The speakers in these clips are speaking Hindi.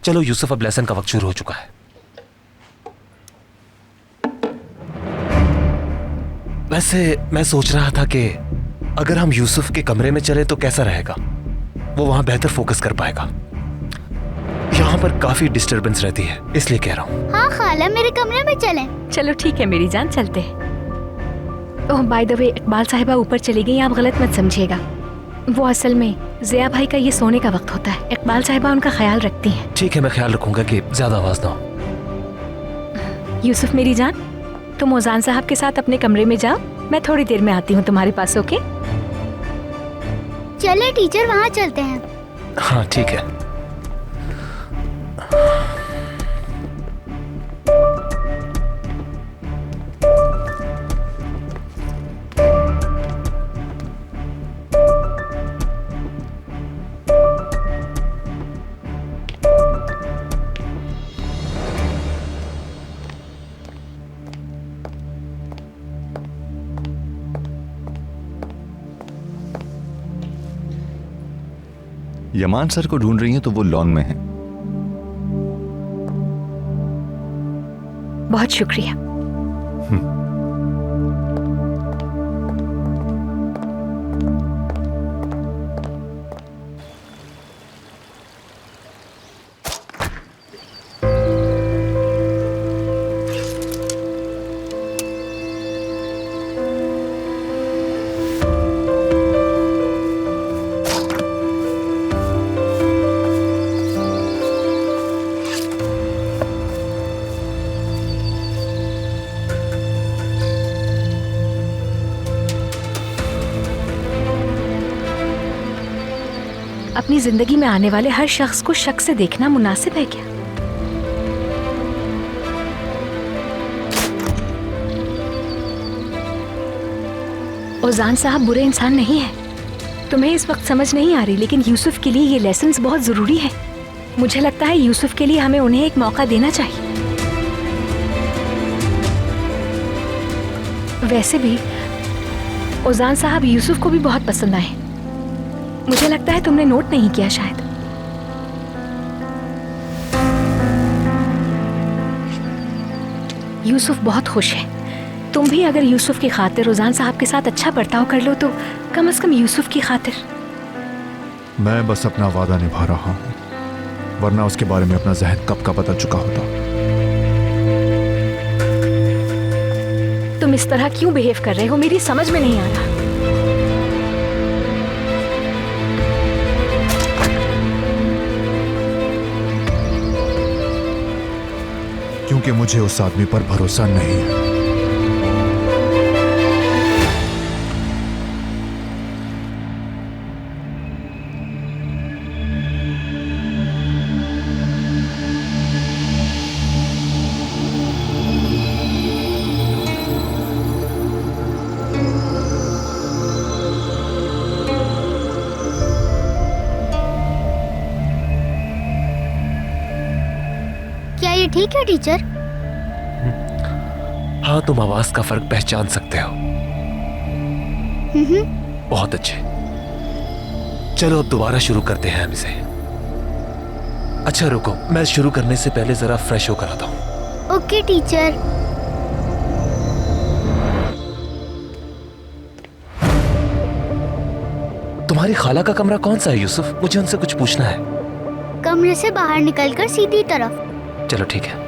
चलो यूसुफ, अब लेसन का वक्त शुरू हो चुका है। वैसे मैं सोच रहा था कि अगर हम यूसुफ के कमरे में चले तो कैसा रहेगा? वो वहां बेहतर फोकस कर पाएगा। यहाँ पर काफी डिस्टरबेंस रहती है, इसलिए कह रहा हूँ। हाँ खाला, मेरे कमरे में चलें। चलो ठीक है मेरी जान, चलते हैं। ओह बाय द वे, इकबाल साहिबा ऊपर चली गई, आप गलत मत समझिएगा। वो असल में जिया भाई का ये सोने का वक्त होता है। इकबाल साहिबा उनका ख्याल रखती हैं। ठीक है, मैं ख्याल रखूंगा कि ज्यादा आवाज ना हो। यूसुफ मेरी जान, तुम ओजान साहब के साथ अपने कमरे में जाओ, मैं थोड़ी देर में आती हूँ तुम्हारे पास। ओके चले टीचर, वहाँ चलते हैं। हाँ ठीक है। यमान सर को ढूंढ रही हैं तो वो लॉन में हैं। बहुत शुक्रिया। अपनी जिंदगी में आने वाले हर शख्स को शक से देखना मुनासिब है क्या? ओजान साहब बुरे इंसान नहीं है, तुम्हें इस वक्त समझ नहीं आ रही, लेकिन यूसुफ के लिए ये लेसन्स बहुत जरूरी है। मुझे लगता है यूसुफ के लिए हमें उन्हें एक मौका देना चाहिए। वैसे भी ओजान साहब यूसुफ को भी बहुत पसंद आए। मुझे लगता है तुमने नोट नहीं किया शायद। यूसुफ बहुत खुश है। तुम भी अगर यूसुफ की खातिर ओजान साहब के साथ अच्छा बर्ताव कर लो तो कम से कम यूसुफ की खातिर। मैं बस अपना वादा निभा रहा हूँ, वरना उसके बारे में अपना जहन कब का बदल चुका होता। तुम इस तरह क्यों बिहेव कर रहे हो, मेरी समझ में नहीं आ रहा। क्योंकि मुझे उस आदमी पर भरोसा नहीं है। क्या ये ठीक है टीचर? हाँ, तुम आवाज का फर्क पहचान सकते हो। बहुत अच्छे। चलो अब दोबारा शुरू करते हैं हम इसे। अच्छा रुको, मैं शुरू करने से पहले जरा फ्रेश होकर आता हूँ। Okay teacher. तुम्हारी खाला का कमरा कौन सा है यूसुफ? मुझे उनसे कुछ पूछना है। कमरे से बाहर निकलकर सीधी तरफ। चलो ठीक है।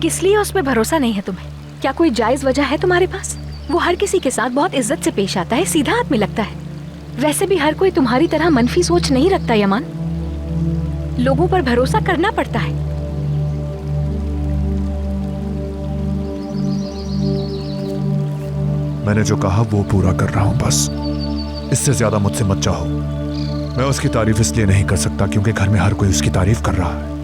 किस लिए उस पे भरोसा नहीं है तुम्हें? क्या कोई जायज वजह है तुम्हारे पास? वो हर किसी के साथ बहुत इज्जत से पेश आता है, सीधा आदमी लगता है। वैसे भी हर कोई तुम्हारी तरह मनफी सोच नहीं रखता यमान। लोगों पर भरोसा करना पड़ता है। मैंने जो कहा वो पूरा कर रहा हूं बस। इससे ज्यादा मुझसे मत चाहो। मैं उसकी तारीफ इसलिए नहीं कर सकता क्योंकि घर में हर कोई उसकी तारीफ कर रहा है।